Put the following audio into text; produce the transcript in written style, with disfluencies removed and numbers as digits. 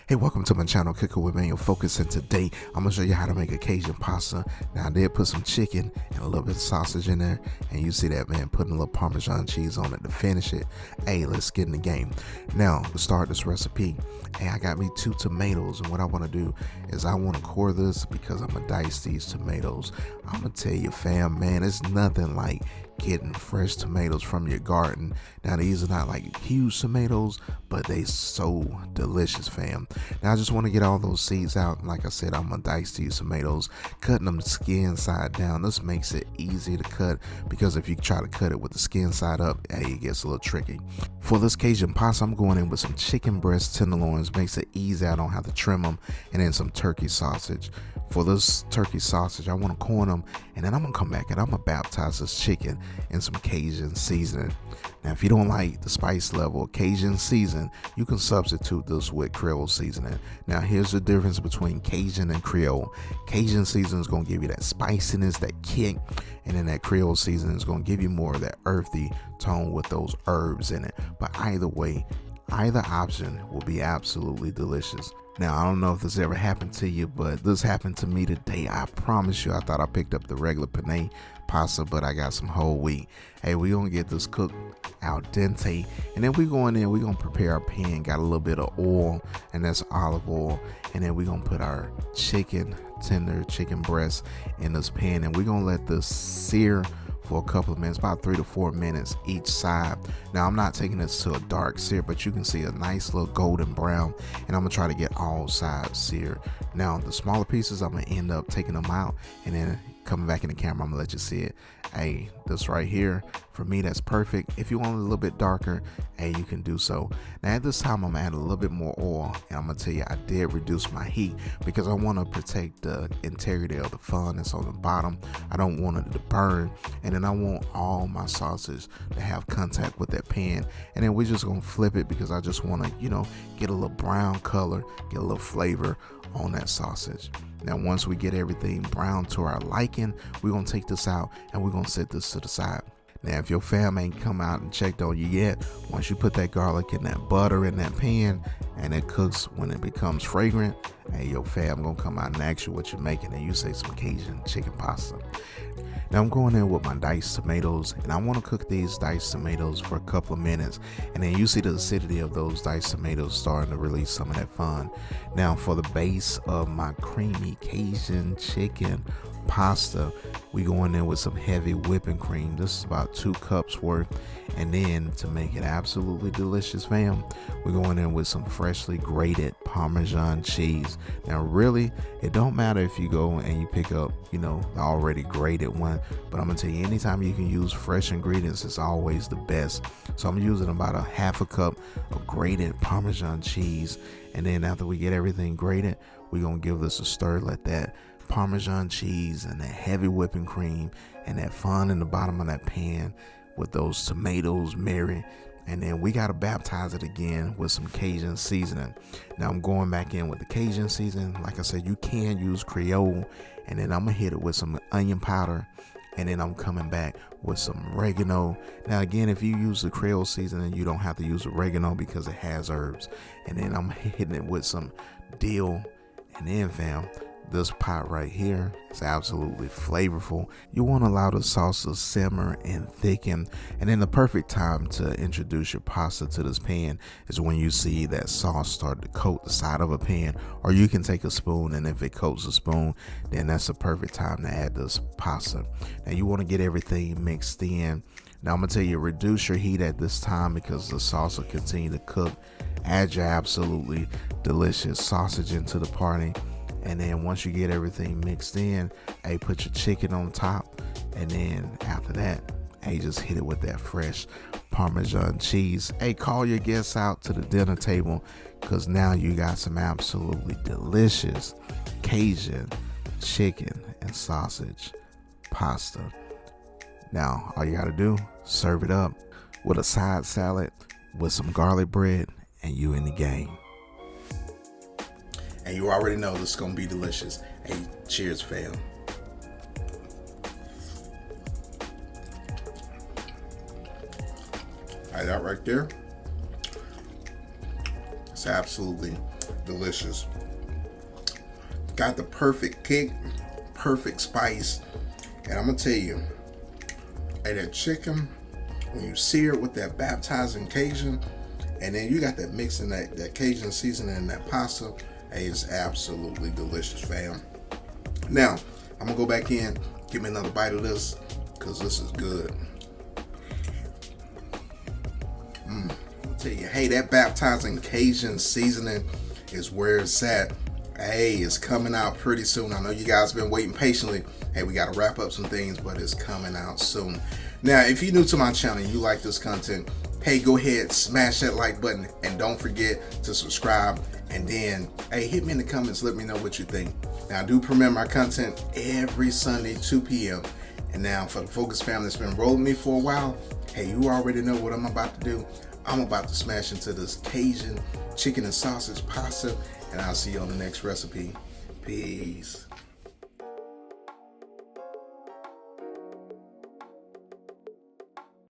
Hey, welcome to my channel, Cooking with Manual Focus, and today I'm gonna show you how to make a Cajun pasta. Now I did put some chicken and a little bit of sausage in there, and you see that, man, putting a little Parmesan cheese on it to finish it. Hey, let's get in the game. Now to start this recipe, hey, I got me 2 tomatoes, and what I want to do is I want to core this because I'm gonna dice these tomatoes. I'm gonna tell you, fam, man, it's nothing like getting fresh tomatoes from your garden. Now these are not like huge tomatoes, but they so delicious, fam. Now I just want to get all those seeds out. Like I said, I'm gonna dice these tomatoes, cutting them skin side down. This makes it easy to cut, because if you try to cut it with the skin side up, hey, it gets a little tricky. For this Cajun pasta, I'm going in with some chicken breast tenderloins. Makes it easy, I don't have to trim them, and then some turkey sausage. For this turkey sausage, I want to corn them, and then I'm gonna come back and I'm gonna baptize this chicken in some Cajun seasoning. Now if you don't like the spice level Cajun season, you can substitute this with Creole seasoning. Now here's the difference between Cajun and Creole. Cajun seasoning is gonna give you that spiciness, that kick, and then that Creole seasoning is gonna give you more of that earthy tone with those herbs in it. But either way, either option will be absolutely delicious. Now, I don't know if this ever happened to you, but this happened to me today. I promise you, I thought I picked up the regular Penne Pasta, but I got some whole wheat. Hey, we're going to get this cooked al dente, and then we're going in, we're going to prepare our pan. Got a little bit of oil, and that's olive oil, and then we're going to put our tender chicken breast in this pan, and we're going to let this sear for a couple of minutes, about 3 to 4 minutes each side. Now I'm not taking this to a dark sear, but you can see a nice little golden brown, and I'm gonna try to get all sides seared. Now the smaller pieces, I'm gonna end up taking them out and then coming back in the camera, I'm gonna let you see it. Hey, this right here, for me, that's perfect. If you want it a little bit darker, hey, you can do so. Now at this time, I'm gonna add a little bit more oil, and I'm gonna tell you, I did reduce my heat because I want to protect the integrity of the fun that's on the bottom. I don't want it to burn, and then I want all my sausage to have contact with that pan, and then we're just gonna flip it because I just want to, get a little brown color, get a little flavor on that sausage. Now once we get everything brown to our liking, we're gonna take this out and we're gonna set this to the side. Now if your fam ain't come out and checked on you yet, once you put that garlic and that butter in that pan and it cooks, when it becomes fragrant, hey, your fam gonna come out and ask you what you're making, and you say some Cajun chicken pasta. Now I'm going in with my diced tomatoes, and I want to cook these diced tomatoes for a couple of minutes, and then you see the acidity of those diced tomatoes starting to release some of that fun. Now for the base of my creamy Cajun chicken pasta, we going in with some heavy whipping cream. This is about 2 cups worth, and then to make it absolutely delicious, fam, we're going in with some freshly grated Parmesan cheese. Now really, it don't matter if you go and you pick up the already grated one, but I'm gonna tell you, anytime you can use fresh ingredients, it's always the best. So I'm using about a half a cup of grated Parmesan cheese, and then after we get everything grated, we're gonna give this a stir. Let that Parmesan cheese and that heavy whipping cream and that fun in the bottom of that pan with those tomatoes marry, and then we got to baptize it again with some Cajun seasoning. Now I'm going back in with the Cajun seasoning. Like I said, you can use Creole, and then I'm gonna hit it with some onion powder, and then I'm coming back with some oregano. Now again, if you use the Creole seasoning, you don't have to use oregano because it has herbs. And then I'm hitting it with some dill, and then fam, this pot right here is absolutely flavorful. You want to allow the sauce to simmer and thicken, and then the perfect time to introduce your pasta to this pan is when you see that sauce start to coat the side of a pan, or you can take a spoon, and if it coats the spoon, then that's the perfect time to add this pasta. Now you want to get everything mixed in. Now I'm gonna tell you, reduce your heat at this time because the sauce will continue to cook. Add your absolutely delicious sausage into the party, and then once you get everything mixed in, hey, put your chicken on top, and then after that, hey, just hit it with that fresh Parmesan cheese. Hey, call your guests out to the dinner table, because now you got some absolutely delicious Cajun chicken and sausage pasta. Now all you gotta do, serve it up with a side salad with some garlic bread, and you in the game. And you already know this is gonna be delicious. Hey, cheers, fam. All right, that right there, it's absolutely delicious. Got the perfect kick, perfect spice. And I'm gonna tell you, hey, that chicken, when you sear it with that baptizing Cajun, and then you got that mixing that Cajun seasoning and that pasta, hey, it's absolutely delicious, fam. Now, I'm gonna go back in, give me another bite of this, because this is good. I'll tell you, hey, that baptizing Cajun seasoning is where it's at. Hey, it's coming out pretty soon. I know you guys been waiting patiently. Hey, we got to wrap up some things, but it's coming out soon. Now, if you're new to my channel and you like this content, hey, go ahead, smash that like button, and don't forget to subscribe. And then, hey, hit me in the comments, let me know what you think. Now, I do premiere my content every Sunday, 2 p.m. And now, for the Focus family that's been rolling me for a while, hey, you already know what I'm about to do. I'm about to smash into this Cajun chicken and sausage pasta, and I'll see you on the next recipe. Peace.